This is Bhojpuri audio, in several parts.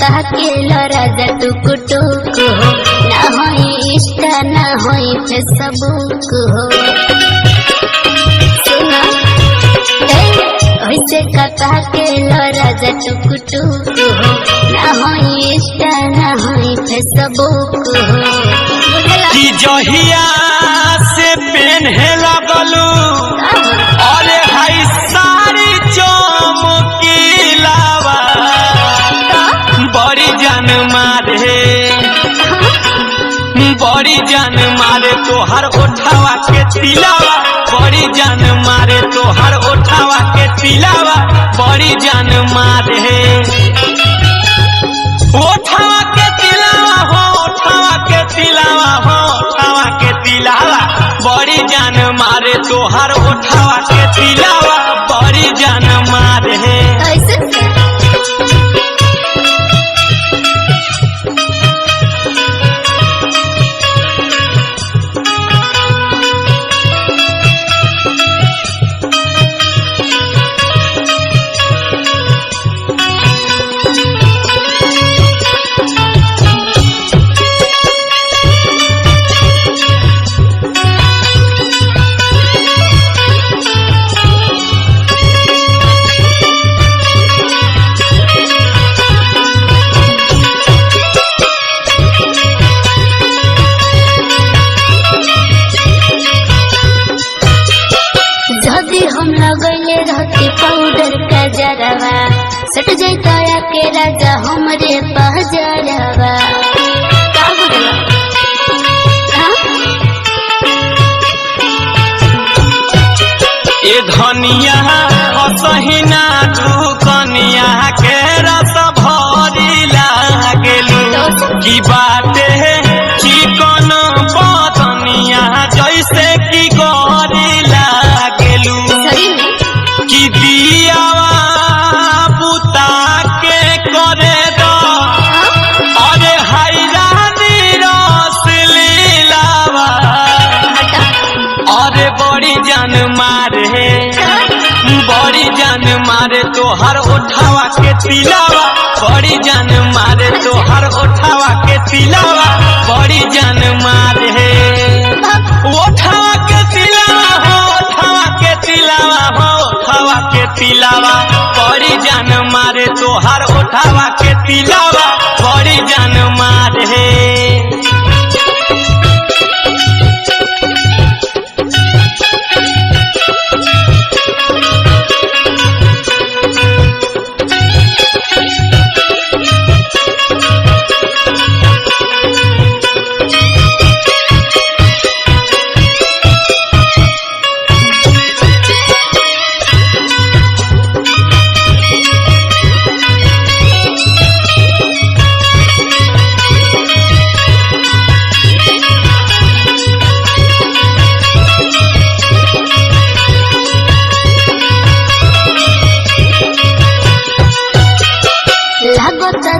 कह के राजा टुक टुक हो, ना होई इंस्टा ना होई फेसबुक हो। सुना ऐसे कह के राजा टुक टुक हो, ना होई इंस्टा ना होई फेसबुक हो। कि जहिया से पेन्हे लगलू अरे हाई सारी चमकीलावा बड़ी जान मारे, बड़ी जान मारे तोहर ओठावा के तिलावा, बड़ी जान मारे तोहर ओठावा के तिलावा, बड़ी जान मारे ओठावा के तिलावा हो, ओठावा के तिलावा हो, ओठावा के तिलावा बड़ी जान मारे तोहर ओठावा के तिलावा, बड़ी जान मारे। पाउडर का जरवा सट जाता के राजा हमरे पहजरवा। ए धनिया असहिना दुकनिया के रस भरी लागेलू, की बाटे चिकन बदनिया जैसे की गरी लागेलू, कि दियावा बुता के करे दो अरे हैरानी रस लीलावा, अरे बड़ी जान मारे, बड़ी जान मारे तोहर ओठावा के तिलावा, बड़ी जान मारे तोहर ओठावा के तिलावा, बड़ी जान मारे ओठावा के तिलावा हो, ओठावा के तिलावा हो, ओठावा के तिलावा बड़ी जान मारे तोहर ओठावा के तिलावा, बड़ी जान मारे।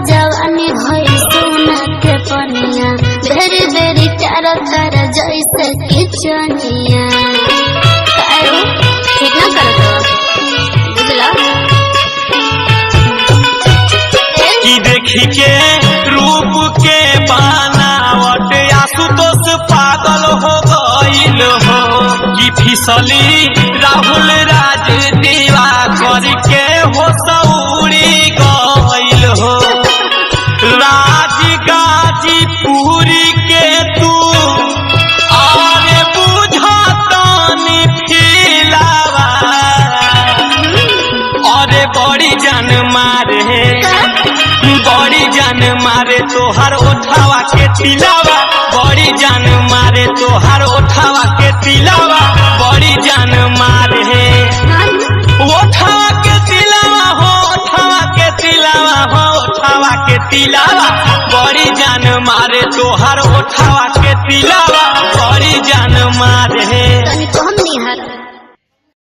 जवानी भई सोना के पनिया, बेरी बेरी चारो तर जैसे किचनिया। ठीक ना करो बुझला, कि देखी के रूप के बनावट आशुतोष पागल हो गईल हो, कि फिसली राहुल राज दीवा करके हो सौरी गईल हो, राज गाजीपुरी के तू आरे बुझतानी फिलावा, अरे बड़ी जान मारे, बड़ी जान मारे तोहर ओठावा के तिलावा, बड़ी जान मारे तोहर ओठावा के तिलावा, बड़ी जान मारे ओठावा के तिलावा हो, ओठावा के तिलावा हो, ओठावा के तिलावा बड़ी जान मारे तोहर ओठावा के तिलावा, बड़ी जान मारे।